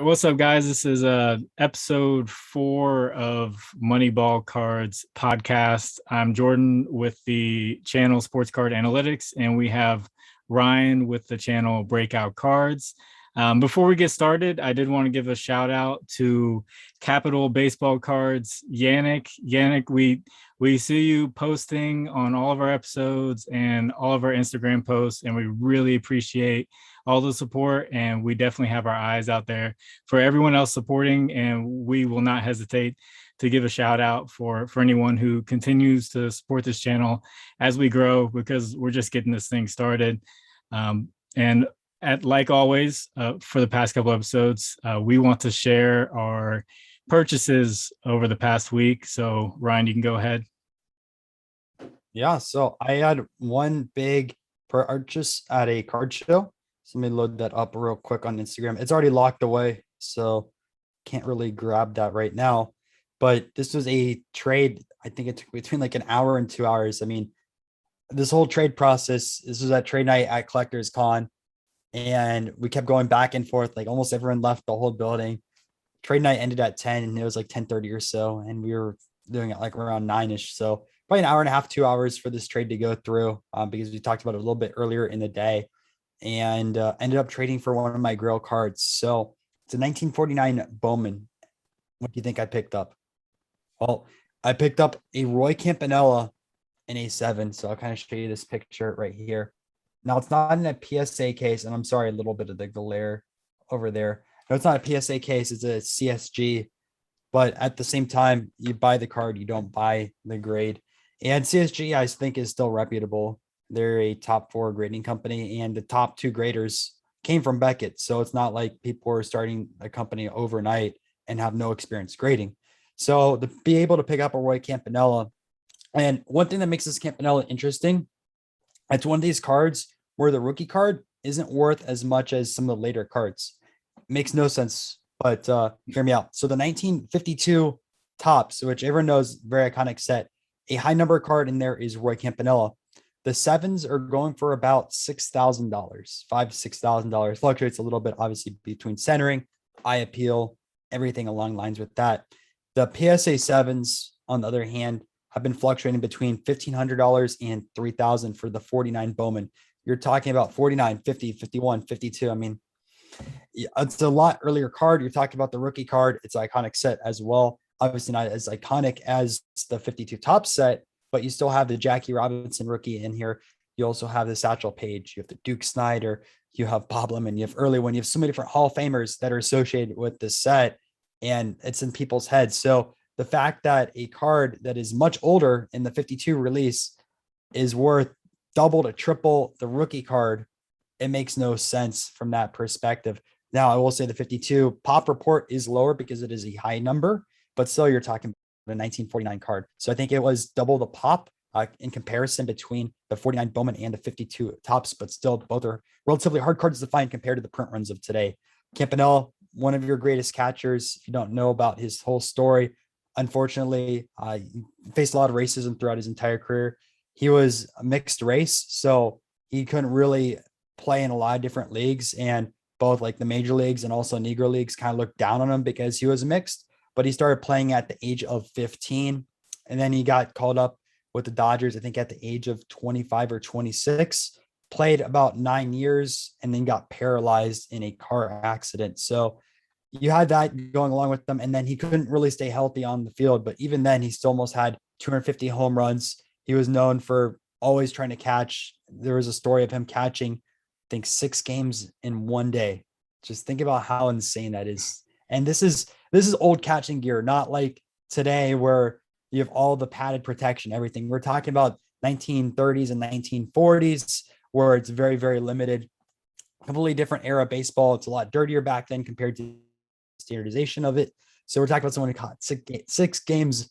what's up, guys? This is episode 4 of Moneyball Cards podcast. I'm Jordan with the channel Sports Card Analytics, and we have Ryan with the channel Breakout Cards. Before we get started, I did want to give a shout out to Capital Baseball Cards, Yannick. Yannick, we see you posting on all of our episodes and all of our Instagram posts, and we really appreciate all the support, and we definitely have our eyes out there for everyone else supporting, and we will not hesitate to give a shout out for anyone who continues to support this channel as we grow, because we're just getting this thing started. And like always, for the past couple episodes, we want to share our purchases over the past week. So Ryan, you can go ahead. Yeah, so I had one big purchase at a card show. So let me load that up real quick on Instagram. It's already locked away, so can't really grab that right now. But this was a trade. I think it took between like an hour and 2 hours. I mean, this whole trade process, this was at trade night at Collectors Con, and we kept going back and forth. Like almost everyone left the whole building. Trade night ended at 10, and it was like 10:30 or so, and we were doing it like around 9ish. So probably an hour and a half, 2 hours for this trade to go through, because we talked about it a little bit earlier in the day, and ended up trading for one of my Grail cards. So it's a 1949 Bowman. What do you think I picked up? Well, I picked up a Roy Campanella in a 7. So I'll kind of show you this picture right here. Now, it's not in a PSA case, and I'm sorry, a little bit of the glare over there. No, it's not a PSA case. It's a CSG. But at the same time, you buy the card, you don't buy the grade. And CSG, I think, is still reputable. They're a top 4 grading company, and the top 2 graders came from Beckett. So it's not like people are starting a company overnight and have no experience grading. So to be able to pick up a Roy Campanella, and one thing that makes this Campanella interesting, it's one of these cards where the rookie card isn't worth as much as some of the later cards. Makes no sense, but hear me out. So the 1952 Topps, which everyone knows, very iconic set, a high number card in there is Roy Campanella. The 7s are going for about $6,000, $5,000 to $6,000. Fluctuates a little bit, obviously, between centering, eye appeal, everything along lines with that. The PSA 7s, on the other hand, have been fluctuating between $1,500 and $3,000 for the 49 Bowman. You're talking about 49, 50, 51, 52. I mean, it's a lot earlier card. You're talking about the rookie card. It's an iconic set as well. Obviously not as iconic as the 52 Topps set, but you still have the Jackie Robinson rookie in here. You also have the Satchel Paige. You have the Duke Snyder. You have Bob Lemon. You have Early One. You have so many different Hall of Famers that are associated with this set, and it's in people's heads. So the fact that a card that is much older in the 52 release is worth double to triple the rookie card, it makes no sense from that perspective. Now, I will say the 52 pop report is lower because it is a high number, but still you're talking about a 1949 card. So I think it was double the pop in comparison between the 49 Bowman and the 52 Topps, but still both are relatively hard cards to find compared to the print runs of today. Campanella, one of your greatest catchers. If you don't know about his whole story, unfortunately, he faced a lot of racism throughout his entire career. He was a mixed race, so he couldn't really play in a lot of different leagues, and both like the major leagues and also Negro leagues kind of looked down on him because he was mixed. But he started playing at the age of 15, and then he got called up with the Dodgers, I think at the age of 25 or 26, played about 9 years, and then got paralyzed in a car accident. So you had that going along with them, and then he couldn't really stay healthy on the field. But even then, he still almost had 250 home runs. He was known for always trying to catch. There was a story of him catching, I think, 6 games in one day. Just think about how insane that is. And this is old catching gear, not like today where you have all the padded protection, everything. We're talking about 1930s and 1940s where it's very, very limited. Completely different era of baseball. It's a lot dirtier back then compared to standardization of it. So we're talking about someone who caught 6 games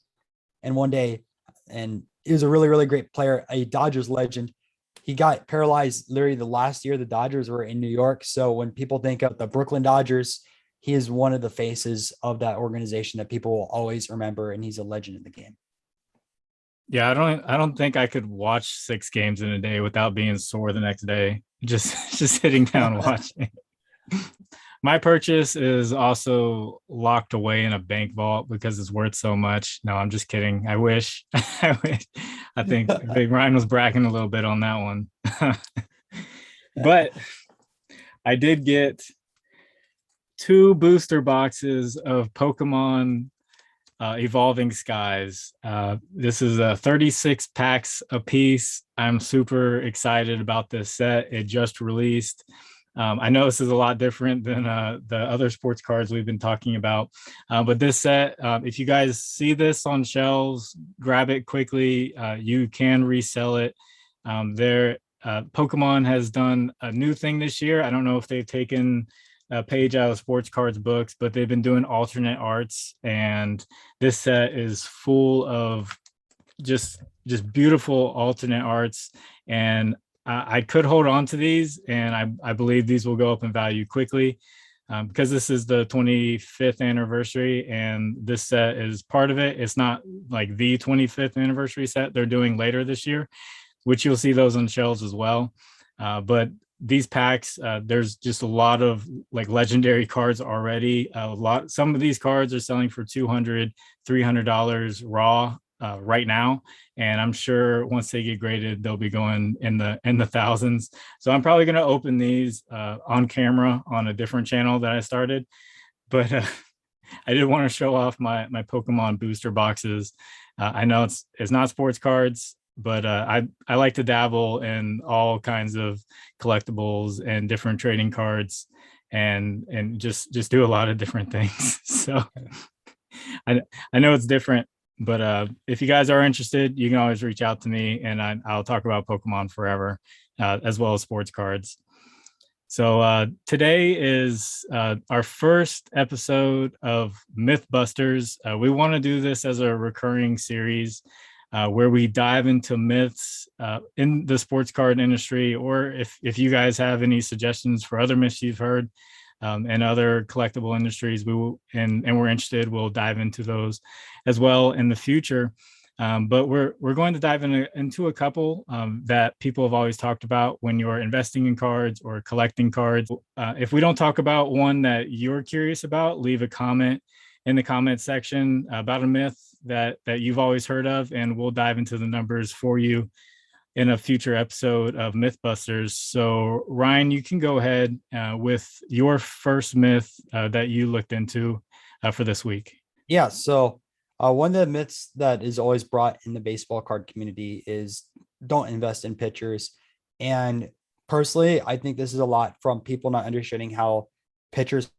in one day, and he was a really, really great player, a Dodgers legend. He got paralyzed literally the last year the Dodgers were in New York. So when people think of the Brooklyn Dodgers, he is one of the faces of that organization that people will always remember, and he's a legend in the game. Yeah, I don't think I could watch 6 games in a day without being sore the next day. Just sitting down watching. my purchase is also locked away in a bank vault because it's worth so much. No, I'm just kidding. I wish. I wish. I think Ryan was bragging a little bit on that one. But I did get 2 booster boxes of Pokemon Evolving Skies. This is 36 packs a piece. I'm super excited about this set. It just released. I know this is a lot different than the other sports cards we've been talking about, but this set, if you guys see this on shelves, grab it quickly. You can resell it. Pokemon has done a new thing this year. I don't know if they've taken a page out of sports cards books, but they've been doing alternate arts, and this set is full of just beautiful alternate arts. And I could hold on to these, and I believe these will go up in value quickly, because this is the 25th anniversary, and this set is part of it. It's not like the 25th anniversary set they're doing later this year, which you'll see those on shelves as well. But these packs, there's just a lot of like legendary cards already. Some of these cards are selling for $200-$300 raw right now, and I'm sure once they get graded, they'll be going in the thousands. So I'm probably going to open these on camera on a different channel that I started, but I did want to show off my Pokemon booster boxes. I know it's not sports cards, but I like to dabble in all kinds of collectibles and different trading cards, and just do a lot of different things. So I know it's different, but if you guys are interested, you can always reach out to me, and I'll talk about Pokemon forever, as well as sports cards. So today is our first episode of Mythbusters. We want to do this as a recurring series, where we dive into myths in the sports card industry, or if you guys have any suggestions for other myths you've heard and other collectible industries, we will, and we're interested, we'll dive into those as well in the future. But we're going to dive into a couple that people have always talked about when you're investing in cards or collecting cards. If we don't talk about one that you're curious about, leave a comment in the comment section about a myth that you've always heard of, and we'll dive into the numbers for you in a future episode of Mythbusters. So Ryan, you can go ahead with your first myth that you looked into for this week. Yeah. So one of the myths that is always brought in the baseball card community is don't invest in pitchers. And personally, I think this is a lot from people not understanding how pitchers.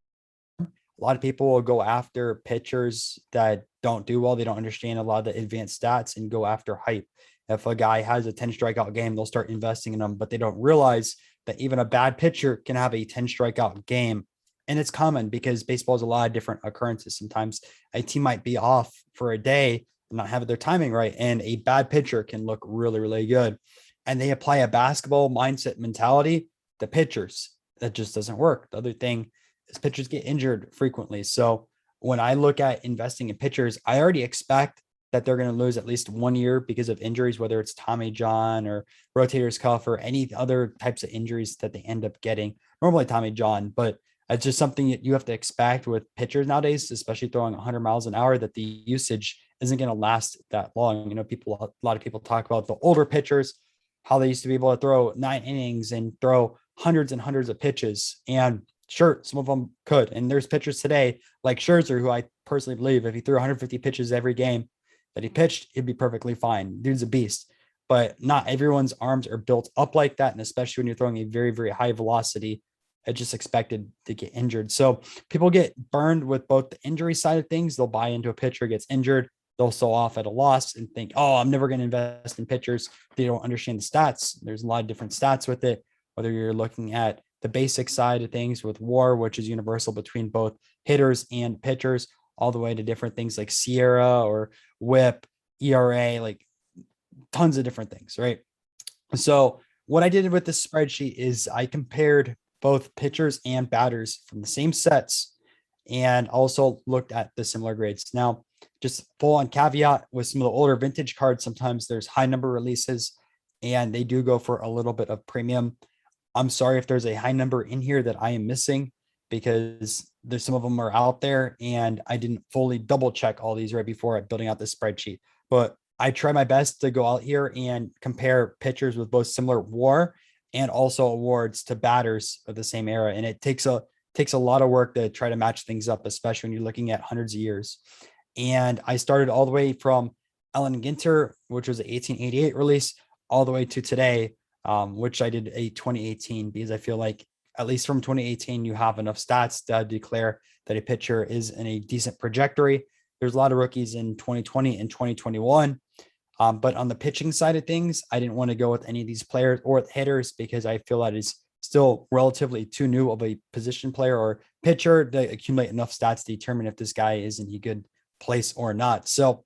A lot of people will go after pitchers that don't do well. They don't understand a lot of the advanced stats and go after hype. If a guy has a 10 strikeout game, they'll start investing in them, but they don't realize that even a bad pitcher can have a 10 strikeout game. And it's common because baseball has a lot of different occurrences. Sometimes a team might be off for a day and not have their timing right, and a bad pitcher can look really, really good. And they apply a basketball mindset mentality to pitchers. That just doesn't work. The other thing is pitchers get injured frequently. So when I look at investing in pitchers, I already expect that they're going to lose at least 1 year because of injuries, whether it's Tommy John or rotator's cuff or any other types of injuries that they end up getting. Normally Tommy John, but it's just something that you have to expect with pitchers nowadays, especially throwing 100 miles an hour, that the usage isn't going to last that long. You know, a lot of people talk about the older pitchers, how they used to be able to throw 9 innings and throw hundreds and hundreds of pitches. And sure, some of them could. And there's pitchers today like Scherzer, who I personally believe if he threw 150 pitches every game that he pitched, he'd be perfectly fine. Dude's a beast. But not everyone's arms are built up like that. And especially when you're throwing a very, very high velocity, it's just expected to get injured. So people get burned with both the injury side of things. They'll buy into a pitcher, gets injured. They'll sell off at a loss and think, oh, I'm never going to invest in pitchers. They don't understand the stats. There's a lot of different stats with it, whether you're looking at the basic side of things with WAR, which is universal between both hitters and pitchers, all the way to different things like Sierra or WHIP, ERA, like tons of different things, right? So what I did with this spreadsheet is I compared both pitchers and batters from the same sets and also looked at the similar grades. Now, just full on caveat with some of the older vintage cards, sometimes there's high number releases and they do go for a little bit of premium. I'm sorry if there's a high number in here that I am missing. because there's some of them are out there and I didn't fully double check all these right before building out this spreadsheet. But I try my best to go out here and compare pitchers with both similar WAR and also awards to batters of the same era. And it takes a lot of work to try to match things up, especially when you're looking at hundreds of years. And I started all the way from Ellen Ginter, which was an 1888 release, all the way to today, which I did a 2018, because I feel like at least from 2018, you have enough stats to declare that a pitcher is in a decent trajectory. There's a lot of rookies in 2020 and 2021. But on the pitching side of things, I didn't want to go with any of these players or hitters because I feel that is still relatively too new of a position player or pitcher to accumulate enough stats to determine if this guy is in a good place or not. So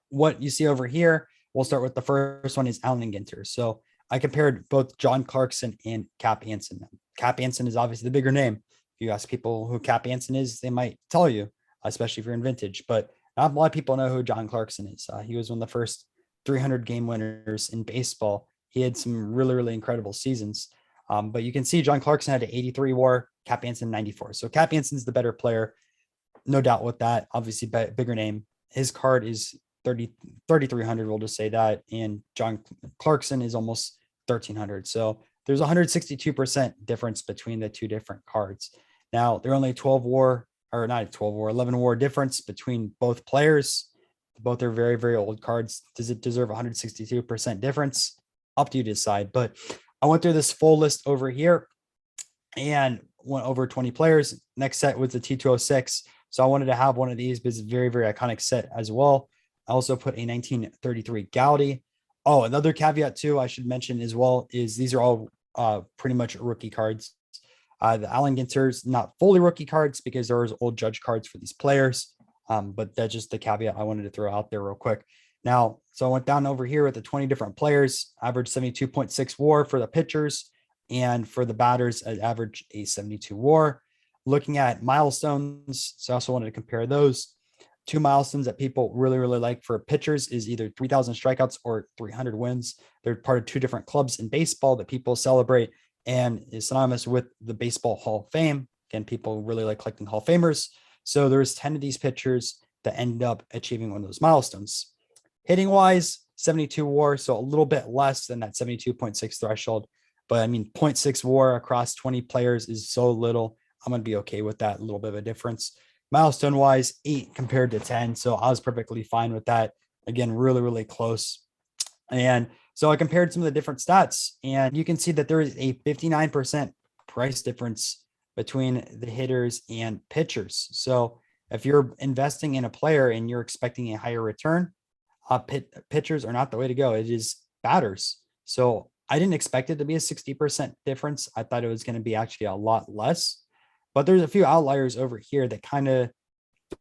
what you see over here, we'll start with the first one is Allen Ginter. So I compared both John Clarkson and Cap Anson. Cap Anson is obviously the bigger name. If you ask people who Cap Anson is, they might tell you, especially if you're in vintage, but not a lot of people know who John Clarkson is. He was one of the first 300 game winners in baseball. He had some really, really incredible seasons. But you can see John Clarkson had an 83 WAR, Cap Anson 94. So Cap Anson's the better player, no doubt with that. Obviously, bigger name. His card is 3,300. We'll just say that. And John Clarkson is almost 1,300. So there's 162% difference between the two different cards. Now, they're only 12 WAR, or not 12 WAR, 11 WAR difference between both players. Both are very, very old cards. Does it deserve 162% difference? Up to you to decide. But I went through this full list over here and went over 20 players. Next set was the T206. So I wanted to have one of these, but it's a very, very iconic set as well. I also put a 1933 Gaudi. Oh, another caveat too, I should mention as well, is these are all pretty much rookie cards. The Allen Ginter's not fully rookie cards because there's old judge cards for these players. But that's just the caveat I wanted to throw out there real quick. Now, so I went down over here with the 20 different players, average 72.6 WAR for the pitchers, and for the batters, I average a 72 WAR. Looking at milestones, so I also wanted to compare those. Two milestones that people really, really like for pitchers is either 3,000 strikeouts or 300 wins. They're part of two different clubs in baseball that people celebrate and is synonymous with the Baseball Hall of Fame. Again, people really like collecting Hall of Famers. So there's 10 of these pitchers that end up achieving one of those milestones. Hitting wise, 72 WAR, so a little bit less than that 72.6 threshold. But I mean, 0.6 WAR across 20 players is so little. I'm going to be okay with that, a little bit of a difference. Milestone wise, 8 compared to 10. So I was perfectly fine with that. Again, really, really close. And so I compared some of the different stats, and you can see that there is a 59% price difference between the hitters and pitchers. So if you're investing in a player and you're expecting a higher return, pitchers are not the way to go. It is batters. So I didn't expect it to be a 60% difference. I thought it was going to be actually a lot less, but there's a few outliers over here that kind of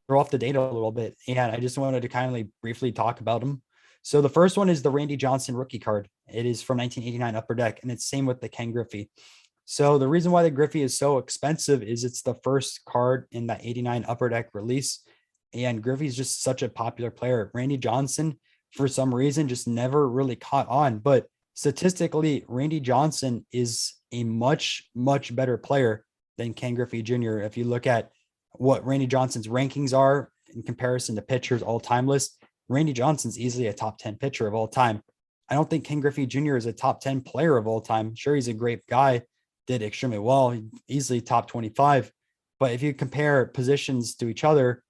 throw off the data a little bit. And I just wanted to kindly briefly talk about them. So the first one is the Randy Johnson rookie card. It is from 1989 Upper Deck, and it's same with the Ken Griffey. So the reason why the Griffey is so expensive is it's the first card in that 89 Upper Deck release. And Griffey's just such a popular player. Randy Johnson, for some reason, just never really caught on. But statistically, Randy Johnson is a much, much better player than Ken Griffey Jr. If you look at what Randy Johnson's rankings are in comparison to pitchers all-time list, Randy Johnson's easily a top 10 pitcher of all time. I don't think Ken Griffey Jr. is a top 10 player of all time. Sure, he's a great guy, did extremely well, easily top 25. But if you compare positions to each other,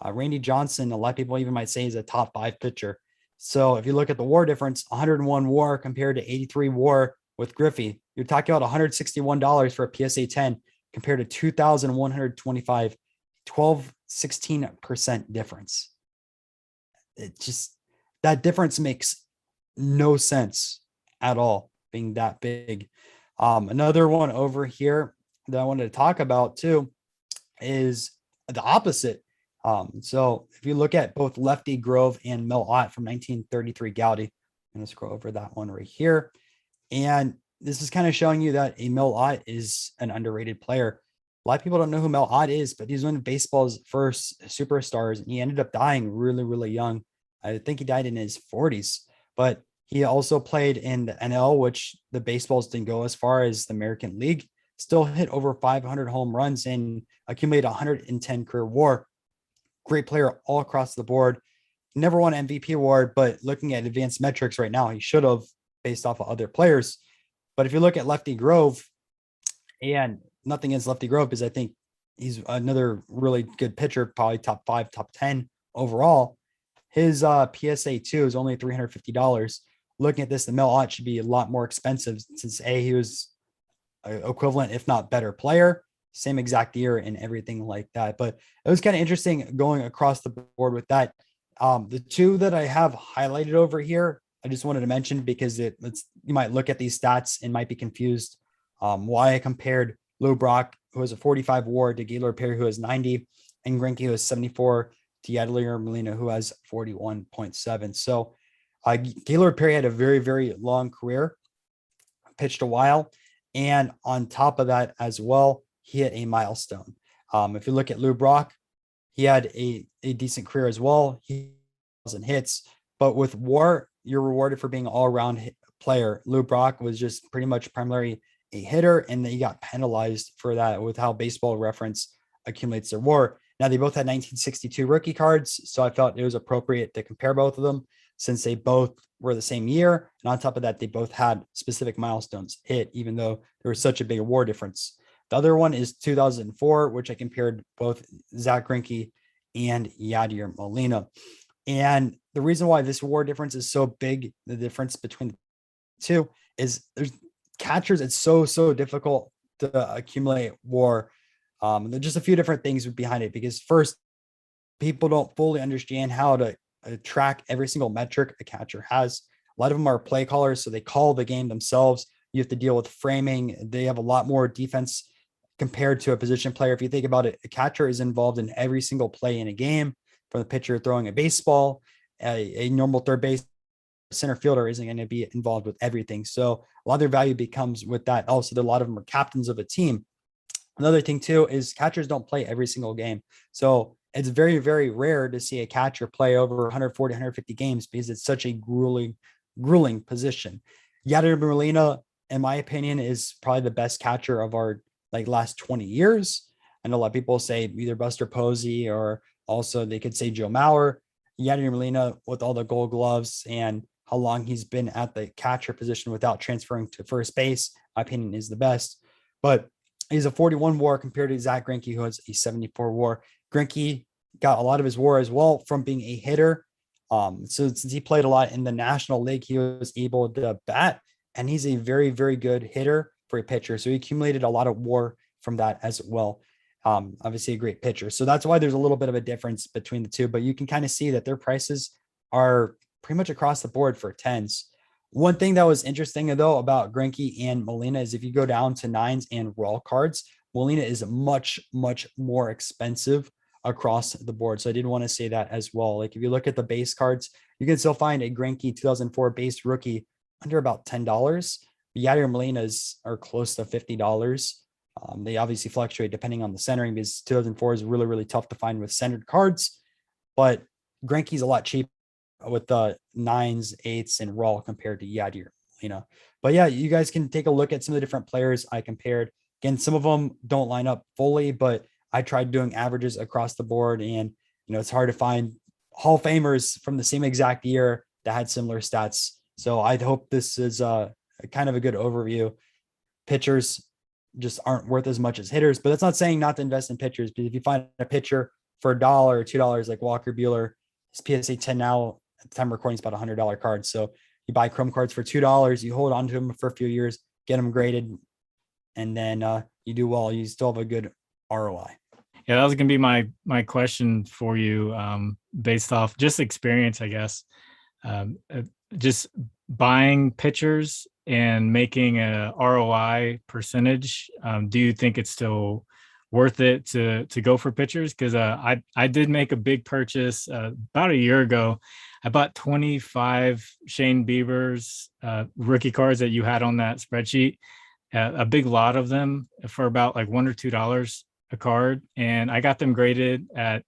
Randy Johnson, a lot of people even might say, is a top 5 pitcher. So if you look at the WAR difference, 101 WAR compared to 83 WAR with Griffey, you're talking about $161 for a PSA 10 compared to $2,125, 16% difference. It just, that difference makes no sense at all, being that big. Another one over here that I wanted to talk about too is the opposite. So if you look at both Lefty Grove and Mel Ott from 1933 Gaudi, I'm going to scroll over that one right here. And this is kind of showing you that a Mel Ott is an underrated player. A lot of people don't know who Mel Ott is, but he's one of baseball's first superstars, and he ended up dying really, really young. I think he died in his 40s, but he also played in the NL, which the baseballs didn't go as far as the American League. still hit over 500 home runs and accumulated 110 career WAR. Great player all across the board. Never won an MVP award, but looking at advanced metrics right now, he should have based off of other players. But if you look at Lefty Grove, and nothing against Lefty Grove, because I think he's another really good pitcher, probably top 5, top 10 overall. His PSA 2 is only $350. Looking at this, the Mel Ott should be a lot more expensive since he was equivalent, if not better player, same exact year and everything like that. But it was kind of interesting going across the board with that. The two that I have highlighted over here, I just wanted to mention because you might look at these stats and might be confused. Why I compared Lou Brock, who has a 45 WAR, to Gaylord Perry, who has 90, and Greinke, who has 74, to Yadier Molina, who has 41.7. So Gaylord Perry had a very, very long career, pitched a while. And on top of that as well, he hit a milestone. If you look at Lou Brock, he had a decent career as well. He wasn't hits, but with WAR, you're rewarded for being an all-around player. Lou Brock was just pretty much primarily a hitter, and he got penalized for that with how Baseball Reference accumulates their WAR. Now, they both had 1962 rookie cards, so I felt it was appropriate to compare both of them since they both were the same year. And on top of that, they both had specific milestones hit, even though there was such a big WAR difference. The other one is 2004, which I compared both Zach Greinke and Yadier Molina. And the reason why this WAR difference is so big, the difference between the two, is there's catchers. It's so difficult to accumulate WAR. There's just a few different things behind it, because first, people don't fully understand how to track every single metric a catcher has. A lot of them are play callers, so they call the game themselves. You have to deal with framing. They have a lot more defense compared to a position player. If you think about it, a catcher is involved in every single play in a game, from the pitcher throwing a baseball, a normal third base center fielder isn't going to be involved with everything. So a lot of their value becomes with that. Also, a lot of them are captains of a team. Another thing too is catchers don't play every single game. So it's very, very rare to see a catcher play over 140, 150 games because it's such a grueling position. Yadier Molina, in my opinion, is probably the best catcher of our last 20 years. I know a lot of people say either Buster Posey, or also they could say Joe Mauer. Yadier Molina, with all the Gold Gloves and how long he's been at the catcher position without transferring to first base, my opinion, is the best. But he's a 41 WAR compared to Zach Greinke, who has a 74 WAR. Greinke got a lot of his WAR as well from being a hitter. So since he played a lot in the National League, he was able to bat, and he's a very, very good hitter for a pitcher. So he accumulated a lot of WAR from that as well. Obviously a great pitcher. So that's why there's a little bit of a difference between the two, but you can kind of see that their prices are pretty much across the board for 10s. One thing that was interesting though about Greinke and Molina is if you go down to 9s and raw cards, Molina is much more expensive across the board. So I did want to say that as well. Like if you look at the base cards, you can still find a Greinke 2004 base rookie under about $10. Yadier Molina's are close to $50. They obviously fluctuate depending on the centering, because 2004 is really, really tough to find with centered cards, but Greinke's a lot cheaper with the 9s, 8s, and raw compared to Yadier Molina. But yeah, you guys can take a look at some of the different players I compared. Again, some of them don't line up fully, but I tried doing averages across the board, and it's hard to find Hall of Famers from the same exact year that had similar stats. So I hope this is a kind of a good overview. Pitchers just aren't worth as much as hitters, but that's not saying not to invest in pitchers. Because if you find a pitcher for $1 or $2, like Walker Buehler, his PSA 10 now at the time of recording is about $100 card. So you buy Chrome cards for $2, you hold on to them for a few years, get them graded, and then you do well. You still have a good ROI. Yeah, that was going to be my question for you, based off just experience, I guess. Just buying pitchers and making a ROI percentage. Do you think it's still worth it to go for pitchers? Because I did make a big purchase about a year ago. I bought 25 Shane Bieber's rookie cards that you had on that spreadsheet, a big lot of them for about like $1 or $2 a card, and I got them graded at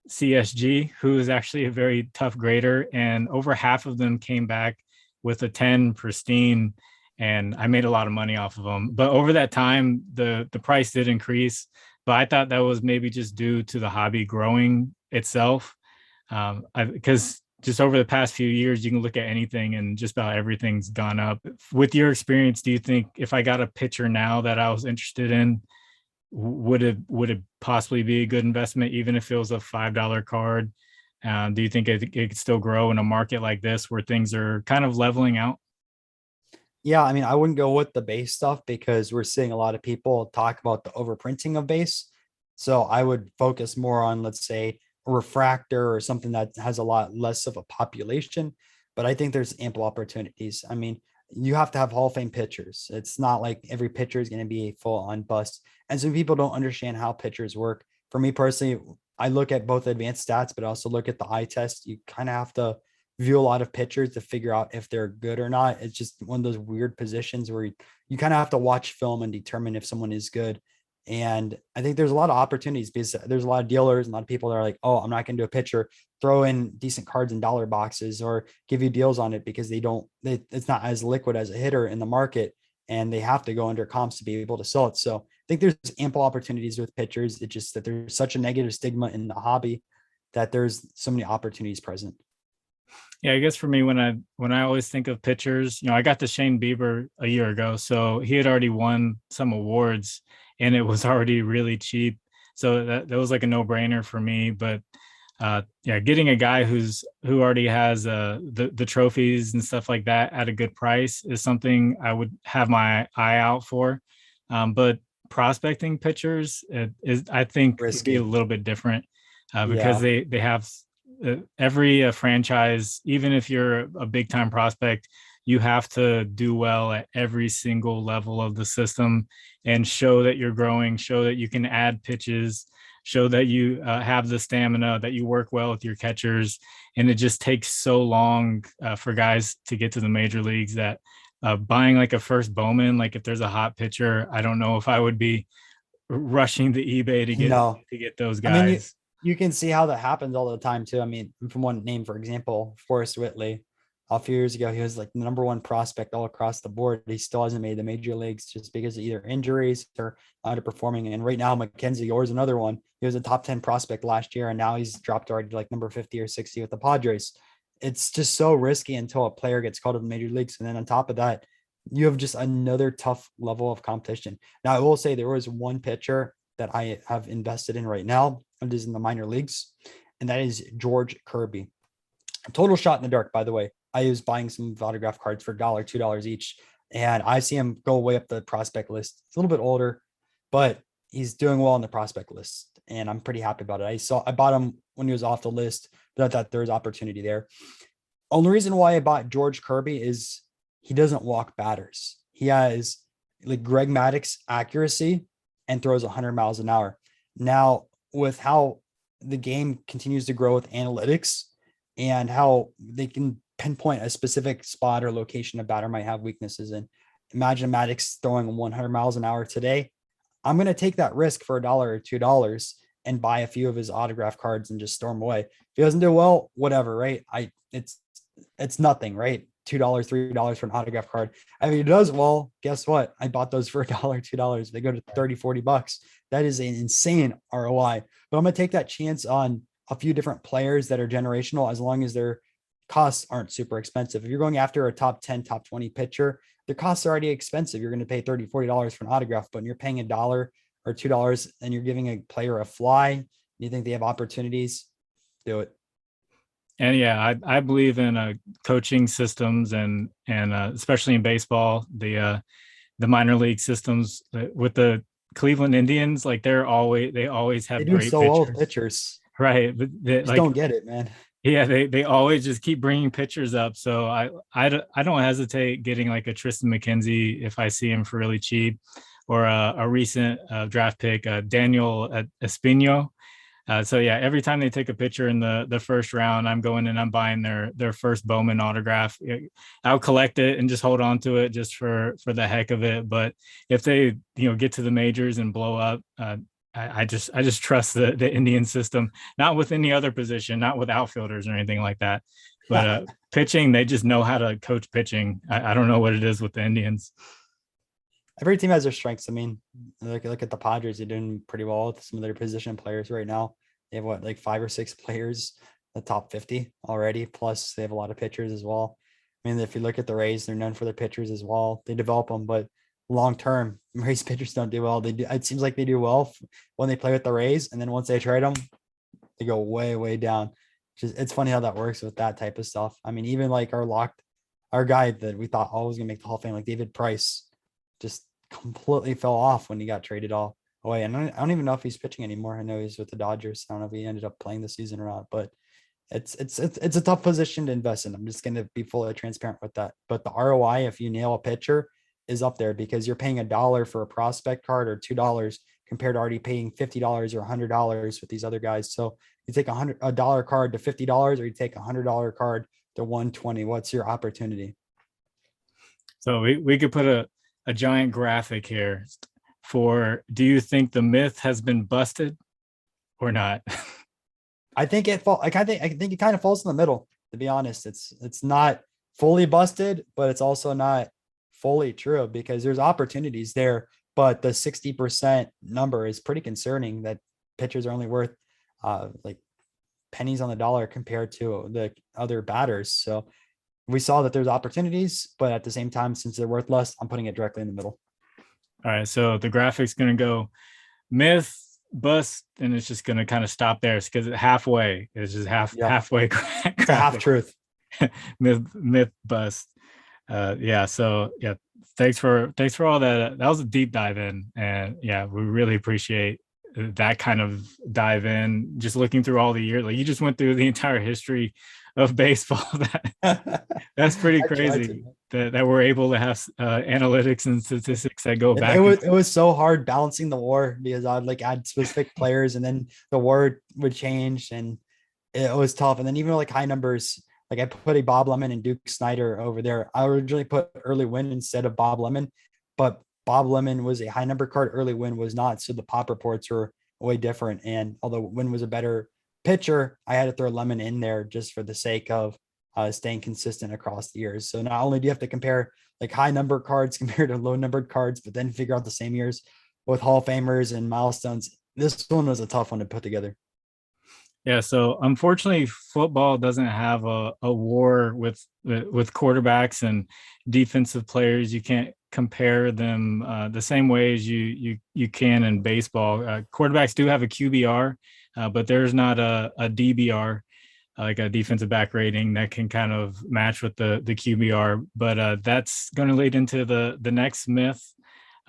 CSG, who is actually a very tough grader, and over half of them came back with a 10 pristine. and I made a lot of money off of them. But over that time, the price did increase. But I thought that was maybe just due to the hobby growing itself. Because just over the past few years, you can look at anything and just about everything's gone up. With your experience, do you think if I got a pitcher now that I was interested in, would it possibly be a good investment, even if it was a $5 card? Do you think it could still grow in a market like this where things are kind of leveling out? Yeah, I mean, I wouldn't go with the base stuff because we're seeing a lot of people talk about the overprinting of base. So I would focus more on, let's say, a refractor or something that has a lot less of a population. But I think there's ample opportunities. I mean, you have to have Hall of Fame pitchers. It's not like every pitcher is going to be a full on bust. And some people don't understand how pitchers work. For me personally, I look at both advanced stats, but also look at the eye test. You kind of have to view a lot of pitchers to figure out if they're good or not. It's just one of those weird positions where you kind of have to watch film and determine if someone is good. And I think there's a lot of opportunities because there's a lot of dealers and a lot of people that are like, oh, I'm not going to do a pitcher, throw in decent cards in dollar boxes or give you deals on it because it's not as liquid as a hitter in the market and they have to go under comps to be able to sell it. So I think there's ample opportunities with pitchers. It's just that there's such a negative stigma in the hobby that there's so many opportunities present. Yeah, I guess for me, when I always think of pitchers, I got to Shane Bieber a year ago, so he had already won some awards, and it was already really cheap. So that was like a no brainer for me. But yeah, getting a guy who already has the trophies and stuff like that at a good price is something I would have my eye out for. But prospecting pitchers is, I think, could be a Risky. little bit different because Yeah. they have every franchise. Even if you're a big time prospect, you have to do well at every single level of the system and show that you're growing, show that you can add pitches, show that you have the stamina, that you work well with your catchers. And it just takes so long for guys to get to the major leagues that buying like a first Bowman, like if there's a hot pitcher, I don't know if I would be rushing to eBay No, to get those I mean, guys. you can see how that happens all the time too. I mean, from one name, for example, Forrest Whitley, a few years ago, he was like the number one prospect all across the board. He still hasn't made the major leagues just because of either injuries or underperforming. And right now, Mackenzie Gore is another one. He was a top 10 prospect last year, and now he's dropped already to like number 50 or 60 with the Padres. It's just so risky until a player gets called to the major leagues. And then on top of that, you have just another tough level of competition. Now, I will say there was one pitcher that I have invested in right now. It is in the minor leagues, and that is George Kirby. Total shot in the dark, by the way. I was buying some autograph cards for $1, $2 each, and I see him go way up the prospect list. He's a little bit older, but he's doing well on the prospect list, and I'm pretty happy about it. I bought him when he was off the list, but I thought there was opportunity there. Only reason why I bought George Kirby is he doesn't walk batters. He has like Greg Maddux accuracy and throws 100 miles an hour. Now, with how the game continues to grow with analytics and how they can pinpoint a specific spot or location a batter might have weaknesses in, imagine Maddux throwing 100 miles an hour today. I'm going to take that risk for $1 or $2 and buy a few of his autograph cards and just storm away. If he doesn't do well, whatever, right? It's nothing, right? $2, $3 for an autograph card. I mean, it does well. Guess what? I bought those for $1, $2. They go to 30, $40. That is an insane ROI. But I'm gonna take that chance on a few different players that are generational as long as their costs aren't super expensive. If you're going after a top 10, top 20 pitcher, their costs are already expensive. You're going to pay $30, $40 for an autograph, but when you're paying $1 or $2 and you're giving a player a fly, you think they have opportunities, do it. And yeah, I believe in coaching systems and especially in baseball, the minor league systems with the Cleveland Indians, like they always They have do great so well with pitchers, pitchers. right? But Just like don't get it, man. yeah, they always just keep bringing pitchers up. So I don't hesitate getting like a Tristan McKenzie if I see him for really cheap, or a recent draft pick, Daniel Espino. So yeah, every time they take a pitcher in the first round, I'm going and I'm buying their first Bowman autograph. I'll collect it and just hold on to it just for the heck of it. But if they get to the majors and blow up, I just trust the Indian system, not with any other position, not with outfielders or anything like that. But pitching, they just know how to coach pitching. I don't know what it is with the Indians. Every team has their strengths. I mean, look at the Padres. They're doing pretty well with some of their position players right now. They have like 5 or 6 players, the top 50 already. Plus, they have a lot of pitchers as well. I mean, if you look at the Rays, they're known for their pitchers as well. They develop them, but long term, Rays pitchers don't do well. They do. It seems like they do well when they play with the Rays, and then once they trade them, they go way, way down. It's funny how that works with that type of stuff. I mean, even like our guy that we thought always gonna make the Hall of Fame, like David Price, just completely fell off when he got traded all away. And I don't even know if he's pitching anymore. I know he's with the Dodgers. I don't know if he ended up playing this season or not, but it's a tough position to invest in. I'm just going to be fully transparent with that. But the ROI, if you nail a pitcher, is up there because you're paying $1 for a prospect card or $2 compared to already paying $50 or $100 with these other guys. So you take a dollar card to $50, or you take $100 card to $120. What's your opportunity? So we could put a giant graphic here for, do you think the myth has been busted or not? I think I think it kind of falls in the middle, to be honest. It's not fully busted, but it's also not fully true because there's opportunities there. But the 60% number is pretty concerning that pitchers are only worth like pennies on the dollar compared to the other batters. So we saw that there's opportunities, but at the same time, since they're worth less, I'm putting it directly in the middle. All right. So the graphic's going to go myth, bust, and it's just going to kind of stop there because halfway is just halfway. It's a half truth. myth, bust. Yeah. So yeah, thanks for all that. That was a deep dive in, and yeah, we really appreciate that kind of dive in. Just looking through all the years, like you just went through the entire history of baseball. That's pretty crazy that we're able to have analytics and statistics that go back. It was so hard balancing the war because I'd like add specific players and then the war would change and it was tough. And then even like high numbers, like I put a Bob Lemon and Duke Snyder over there. I originally put Early Win instead of Bob Lemon, but Bob Lemon was a high number card. Early Win was not. So the pop reports were way different. And although Win was a better pitcher, I had to throw Lemon in there just for the sake of staying consistent across the years. So not only do you have to compare like high number cards compared to low numbered cards, but then figure out the same years with Hall of Famers and milestones. This one was a tough one to put together. Yeah, so unfortunately, football doesn't have a war with quarterbacks and defensive players. You can't compare them the same way as you can in baseball. Quarterbacks do have a QBR, but there's not a DBR, like a defensive back rating that can kind of match with the QBR. But that's going to lead into the next myth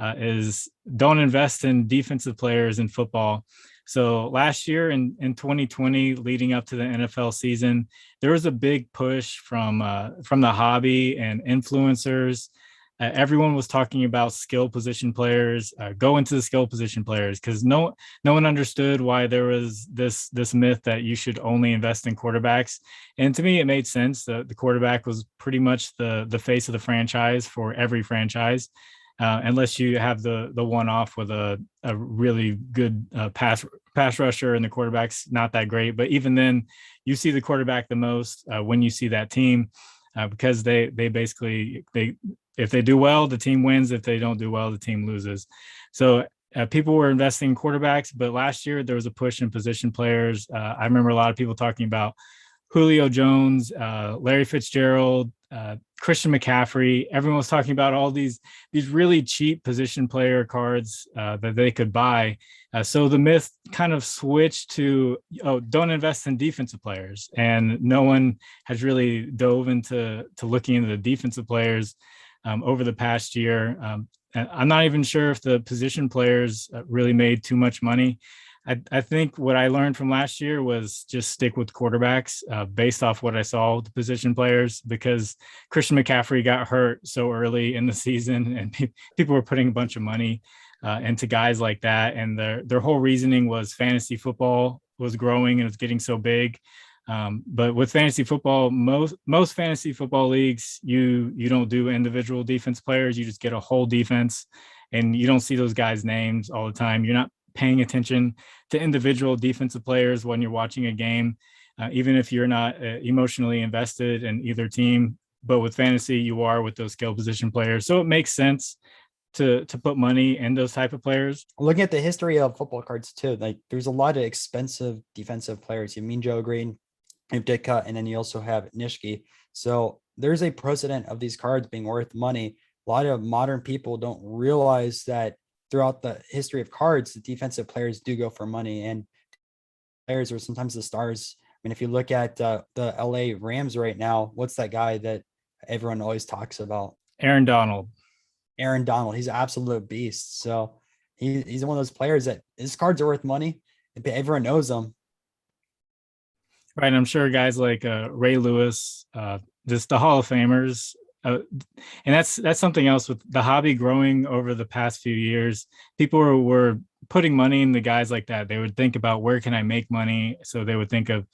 is don't invest in defensive players in football. So last year in 2020, leading up to the NFL season, there was a big push from the hobby and influencers. Everyone was talking about skill position players, go into the skill position players, because no one understood why there was this myth that you should only invest in quarterbacks. And to me, it made sense. The quarterback was pretty much the face of the franchise for every franchise. Unless you have the one-off with a really good pass rusher and the quarterback's not that great. But even then, you see the quarterback the most when you see that team because they basically if they do well, the team wins. If they don't do well, the team loses. So people were investing in quarterbacks, but last year there was a push in position players. I remember a lot of people talking about Julio Jones, Larry Fitzgerald, Christian McCaffrey. Everyone was talking about all these really cheap position player cards that they could buy. So the myth kind of switched to, don't invest in defensive players. And no one has really dove into looking into the defensive players over the past year. And I'm not even sure if the position players really made too much money. I think what I learned from last year was just stick with quarterbacks based off what I saw with the position players, because Christian McCaffrey got hurt so early in the season and people were putting a bunch of money into guys like that. And their whole reasoning was fantasy football was growing and it was getting so big. But with fantasy football, most fantasy football leagues, you don't do individual defense players. You just get a whole defense and you don't see those guys' names all the time. You're not paying attention to individual defensive players when you're watching a game. even if you're not emotionally invested in either team. But with fantasy, you are with those skill position players. So it makes sense to put money in those type of players. Looking at the history of football cards too, like there's a lot of expensive defensive players. You mean Joe Green, you have Ditka, and then you also have Nishki. So there's a precedent of these cards being worth money. A lot of modern people don't realize that throughout the history of cards, the defensive players do go for money, and players are sometimes the stars. I mean, if you look at the LA Rams right now, what's that guy that everyone always talks about? Aaron Donald. Aaron Donald. He's an absolute beast. So he's one of those players that his cards are worth money. Everyone knows them. Right. And I'm sure guys like Ray Lewis, just the Hall of Famers. And that's something else with the hobby growing over the past few years. People were putting money in the guys like that. They would think about, where can I make money? So they would think of,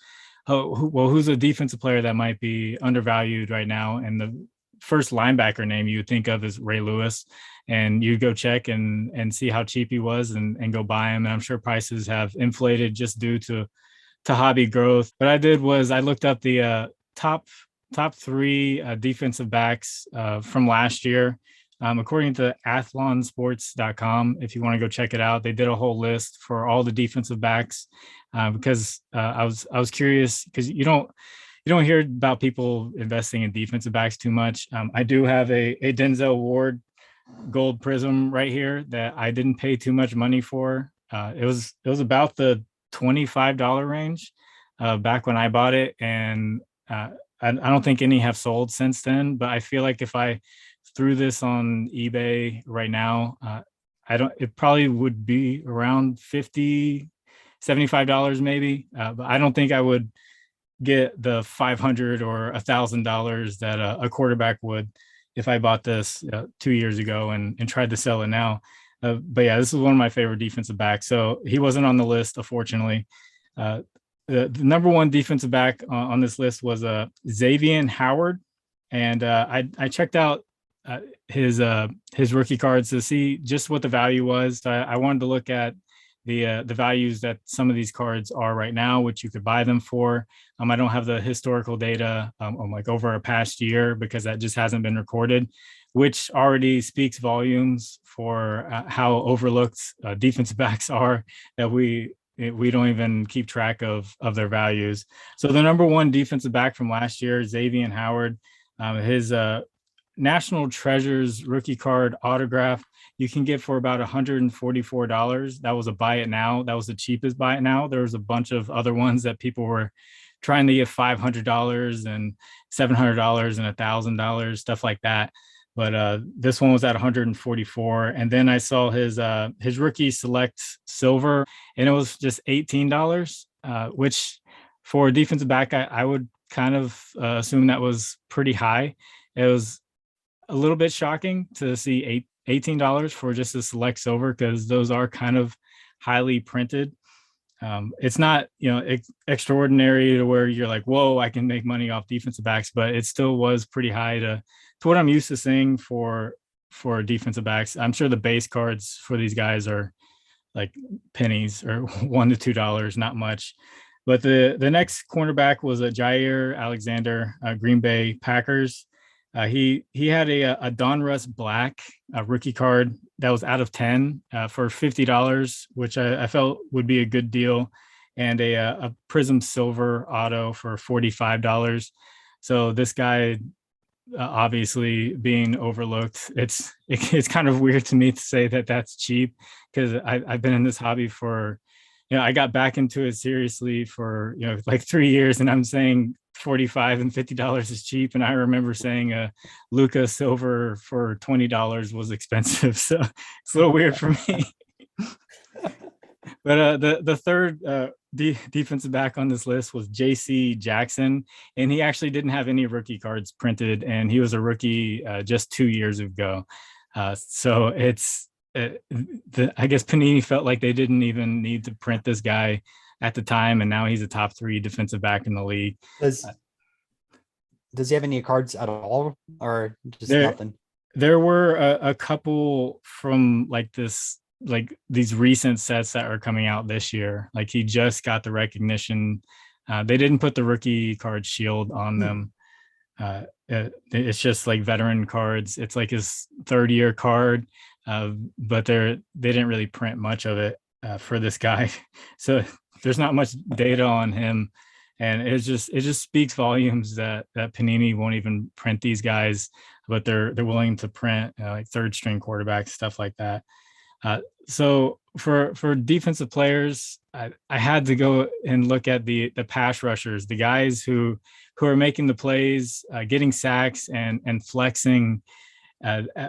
who's a defensive player that might be undervalued right now? And the first linebacker name you would think of is Ray Lewis. And you go check and see how cheap he was and go buy him. And I'm sure prices have inflated just due to hobby growth. What I did was I looked up the top three defensive backs from last year. According to athlonsports.com, if you want to go check it out, they did a whole list for all the defensive backs because I was curious, because you don't hear about people investing in defensive backs too much. I do have a Denzel Ward gold prism right here that I didn't pay too much money for. It was about the $25 range back when I bought it, and I don't think any have sold since then. But I feel like if I threw this on eBay right now, it probably would be around $50, $75 maybe. But I don't think I would get the $500 or $1,000 that a quarterback would if I bought this 2 years ago and tried to sell it now. But yeah, this is one of my favorite defensive backs. So he wasn't on the list, unfortunately. The number one defensive back on this list was Xavier Howard. And I checked out his rookie cards to see just what the value was. I wanted to look at the values that some of these cards are right now, which you could buy them for. I don't have the historical data like over a past year, because that just hasn't been recorded, which already speaks volumes for how overlooked defensive backs are, that we don't even keep track of their values. So the number one defensive back from last year, Xavier Howard, his National Treasures rookie card autograph, you can get for about $144. That was a buy it now. That was the cheapest buy it now. There was a bunch of other ones that people were trying to get $500 and $700 and $1,000, stuff like that. But this one was at 144. And then I saw his rookie select silver, and it was just $18, which for a defensive back, I would kind of assume that was pretty high. It was a little bit shocking to see $18 for just a select silver, because those are kind of highly printed. It's not, extraordinary to where you're like, whoa, I can make money off defensive backs, but it still was pretty high to what I'm used to seeing for defensive backs. I'm sure the base cards for these guys are like pennies or $1 to $2, not much. But the next cornerback was a Jair Alexander, Green Bay Packers. He had a Donruss Black rookie card that was out of 10 for $50, which I felt would be a good deal, and a Prism Silver auto for $45. So this guy obviously being overlooked. It's kind of weird to me to say that that's cheap, because I've been in this hobby for, I got back into it seriously for like 3 years, and I'm saying $45 and $50 is cheap. And I remember saying a Luca silver for $20 was expensive. So it's a little weird for me. But the third defensive back on this list was J.C. Jackson, and he actually didn't have any rookie cards printed, and he was a rookie just 2 years ago. So it's I guess Panini felt like they didn't even need to print this guy at the time, and now he's a top 3 defensive back in the league. Does he have any cards at all, or just nothing? There were a couple from like these recent sets that are coming out this year. Like he just got the recognition They didn't put the rookie card shield on them. It's just like veteran cards. It's like his third year card, but they didn't really print much of it for this guy. So there's not much data on him, and it just speaks volumes that Panini won't even print these guys, but they're willing to print like third string quarterbacks, stuff like that. So for defensive players, I had to go and look at the pass rushers, the guys who are making the plays, getting sacks and flexing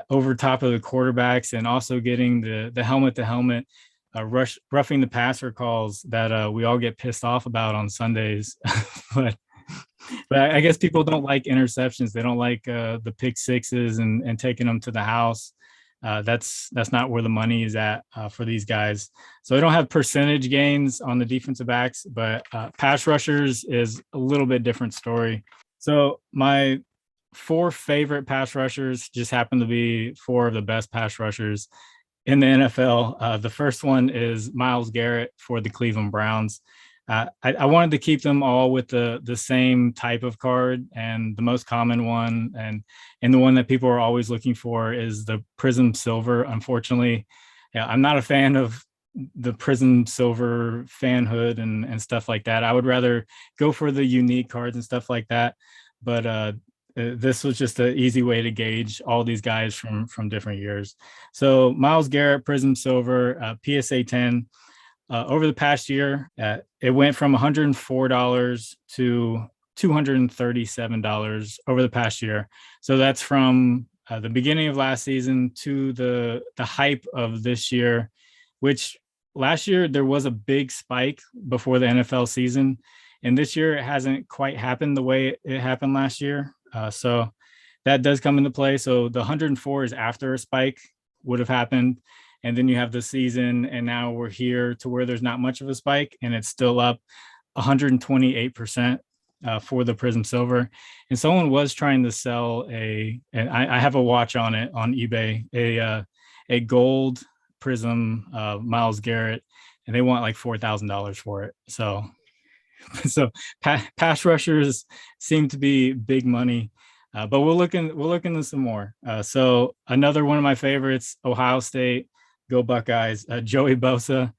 over top of the quarterbacks, and also getting the helmet to helmet roughing the passer calls that we all get pissed off about on Sundays. but I guess people don't like interceptions. They don't like the pick sixes and taking them to the house. That's not where the money is at for these guys. So I don't have percentage gains on the defensive backs, but pass rushers is a little bit different story. So my 4 favorite pass rushers just happen to be 4 of the best pass rushers in the NFL. The first one is Myles Garrett for the Cleveland Browns. I wanted to keep them all with the same type of card, and the most common one and the one that people are always looking for is the Prism Silver. Unfortunately, I'm not a fan of the Prism Silver fanhood and stuff like that. I would rather go for the unique cards and stuff like that. But this was just an easy way to gauge all these guys from different years. So Myles Garrett, Prism Silver, PSA 10. Over the past year, it went from $104 to $237 over the past year. So that's from the beginning of last season to the hype of this year, which last year there was a big spike before the NFL season. And this year it hasn't quite happened the way it happened last year. So that does come into play. So the 104 is after a spike would have happened. And then you have the season, and now we're here to where there's not much of a spike, and it's still up 128% for the Prism Silver. And someone was trying to sell and I have a watch on it on eBay, a gold Prism Myles Garrett, and they want like $4,000 for it. So pass rushers seem to be big money. But we'll look into some more. So another one of my favorites, Ohio State. Go Buckeyes. Joey Bosa,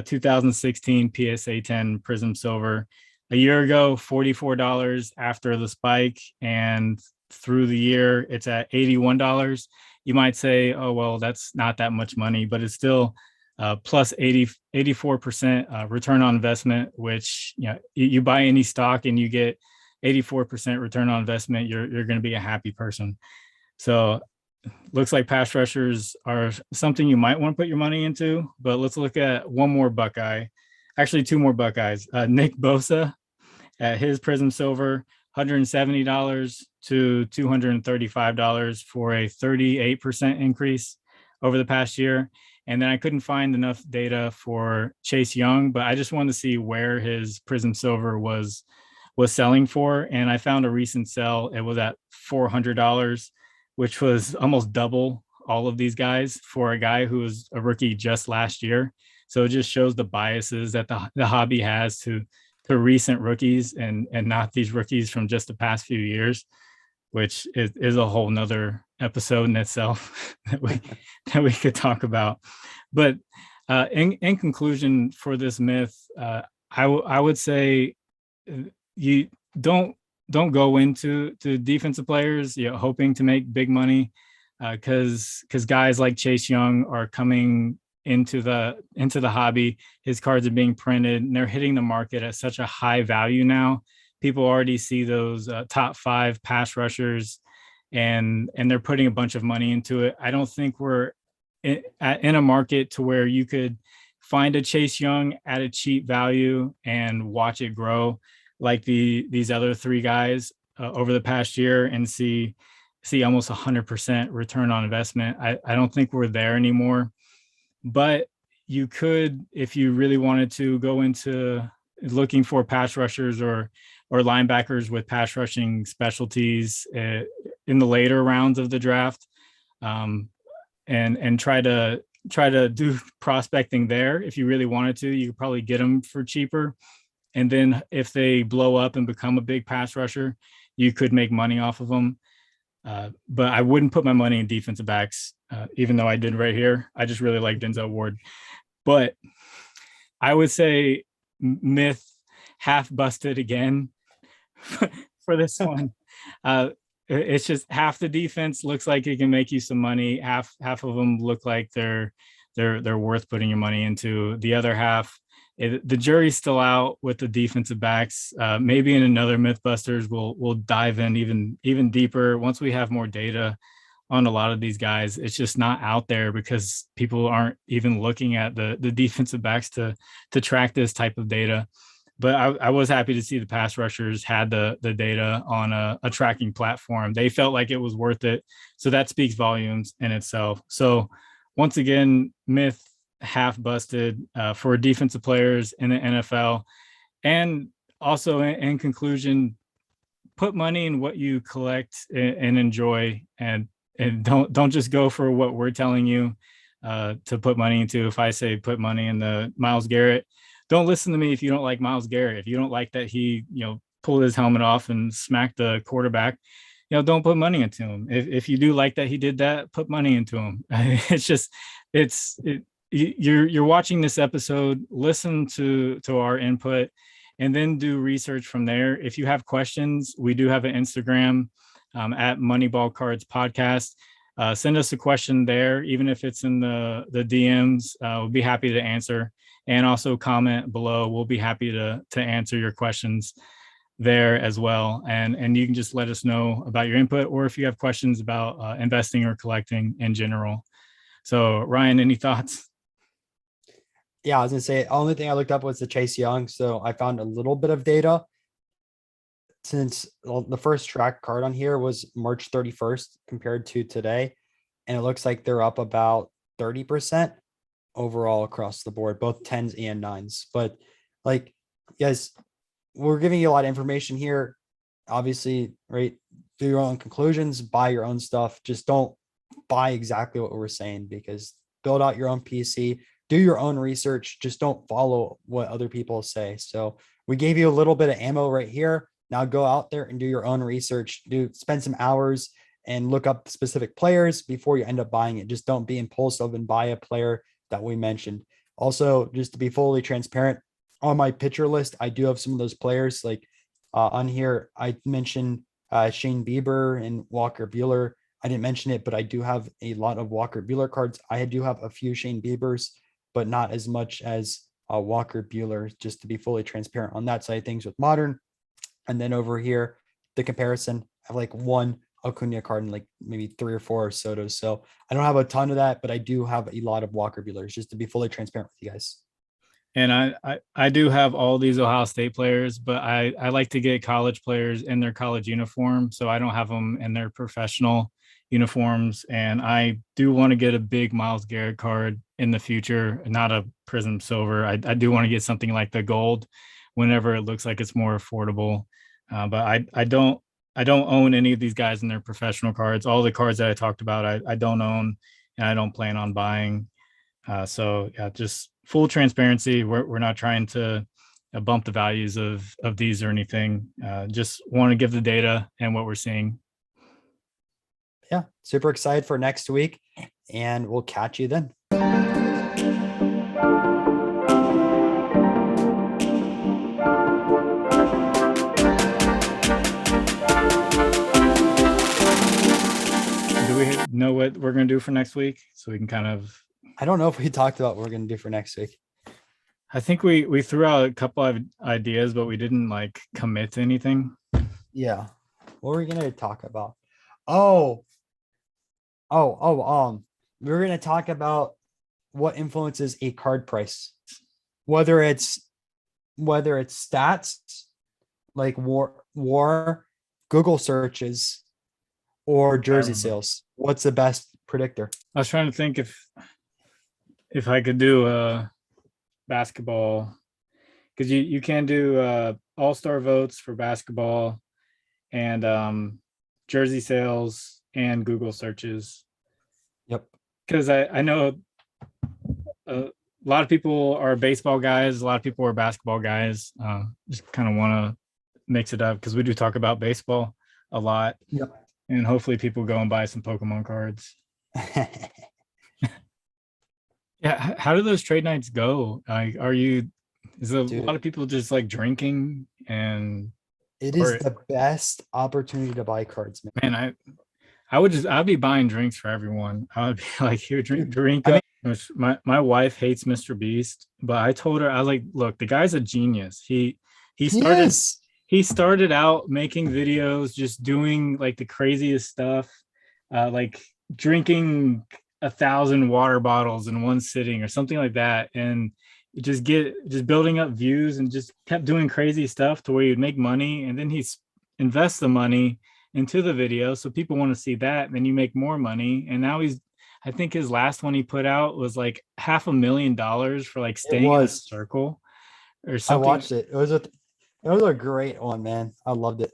2016 PSA 10 Prism Silver. A year ago, $44 after the spike, and through the year, it's at $81. You might say, oh, well, that's not that much money, but it's still plus 84% return on investment, which you buy any stock and you get 84% return on investment, you're going to be a happy person. So looks like pass rushers are something you might want to put your money into. But let's look at one more Buckeye, actually 2 more Buckeyes. Nick Bosa at his Prism Silver, $170 to $235 for a 38% increase over the past year. And then I couldn't find enough data for Chase Young, but I just wanted to see where his Prism Silver was selling for. And I found a recent sell. It was at $400, which was almost double all of these guys for a guy who was a rookie just last year. So it just shows the biases that the hobby has to recent rookies and not these rookies from just the past few years, which is a whole nother episode in itself that we could talk about. But in conclusion for this myth, I would say you don't go into defensive players hoping to make big money, because guys like Chase Young are coming into the hobby. His cards are being printed and they're hitting the market at such a high value now. People already see those top 5 pass rushers and they're putting a bunch of money into it. I don't think we're in a market to where you could find a Chase Young at a cheap value and watch it grow like these other 3 guys over the past year and see almost 100% return on investment. I don't think we're there anymore, but you could, if you really wanted to, go into looking for pass rushers or linebackers with pass rushing specialties in the later rounds of the draft, and try to do prospecting there. If you really wanted to, you could probably get them for cheaper. And then if they blow up and become a big pass rusher, you could make money off of them. But I wouldn't put my money in defensive backs, even though I did right here. I just really like Denzel Ward. But I would say myth half busted again for this one. It's just half the defense looks like it can make you some money. Half of them look like they're worth putting your money into. The other half, the jury's still out with the defensive backs. Maybe in another Mythbusters, we'll dive in even deeper once we have more data on a lot of these guys. It's just not out there because people aren't even looking at the defensive backs to track this type of data. But I was happy to see the pass rushers had the data on a tracking platform. They felt like it was worth it. So that speaks volumes in itself. So once again, myth half busted for defensive players in the NFL. And also in conclusion, put money in what you collect and enjoy, and don't just go for what we're telling you to put money into. If I say put money in the Myles Garrett, don't listen to me if you don't like Myles Garrett. If you don't like that he, pulled his helmet off and smacked the quarterback, don't put money into him. If you do like that he did that, put money into him. You're watching this episode, listen to our input, and then do research from there. If you have questions, we do have an Instagram at Moneyball Cards Podcast. Send us a question there, even if it's in the DMs. We'll be happy to answer. And also comment below. We'll be happy to answer your questions there as well. And you can just let us know about your input, or if you have questions about investing or collecting in general. So Ryan, any thoughts? Yeah, I was gonna say, the only thing I looked up was the Chase Young. So I found a little bit of data since the first track card on here was March 31st compared to today. And it looks like they're up about 30% overall across the board, both 10s and 9s. But like, guys, we're giving you a lot of information here. Obviously, right? Do your own conclusions, buy your own stuff. Just don't buy exactly what we're saying, because build out your own PC, do your own research. Just don't follow what other people say. So we gave you a little bit of ammo right here. Now go out there and do your own research. Spend some hours and look up specific players before you end up buying it. Just don't be impulsive and buy a player that we mentioned. Also, just to be fully transparent, on my pitcher list, I do have some of those players. Like on here, I mentioned Shane Bieber and Walker Buehler. I didn't mention it, but I do have a lot of Walker Buehler cards. I do have a few Shane Biebers, but not as much as Walker Buehler, just to be fully transparent on that side of things with Modern. And then over here, the comparison, I have like one Acuna card and like maybe 3 or 4 Sotos. So I don't have a ton of that, but I do have a lot of Walker Buehlers, just to be fully transparent with you guys. And I do have all these Ohio State players, but I like to get college players in their college uniform, so I don't have them in their professional uniforms. And I do want to get a big Myles Garrett card in the future, not a Prism Silver. I do want to get something like the gold whenever it looks like it's more affordable. But I don't own any of these guys in their professional cards. All the cards that I talked about, I don't own, and I don't plan on buying. So yeah, just full transparency. We're not trying to bump the values of these or anything. Just want to give the data and what we're seeing. Yeah, super excited for next week, and we'll catch you then. Do we know what we're going to do for next week? So we can kind of. I don't know if we talked about what we're going to do for next week. I think we threw out a couple of ideas, but we didn't like commit to anything. Yeah. What were we going to talk about? We're going to talk about what influences a card price, whether it's stats like war Google searches or jersey sales. What's the best predictor? I was trying to think if I could do basketball, because you can do all-star votes for basketball and jersey sales and Google searches. Yep. Because I know lot of people are baseball guys. A lot of people are basketball guys. Just kind of want to mix it up because we do talk about baseball a lot. Yep. And hopefully people go and buy some Pokemon cards. Yeah. How do those trade nights go? Like, is a Dude, lot of people just like drinking and, it or is the best opportunity to buy cards, man. man, I'd be buying drinks for everyone. I would be like, here, drink I up. My wife hates Mr. Beast, but I told her, I was like, look, the guy's a genius. He He started is. he started out making videos, just doing like the craziest stuff, like drinking 1,000 water bottles in one sitting or something like that, and just building up views and just kept doing crazy stuff to where you'd make money, and then he's invest the money into the video so people want to see that, and then you make more money. And now I think his last one he put out was like $500,000 for like It staying in a was. circle or I something. watched it. It was a great one, man. I loved it.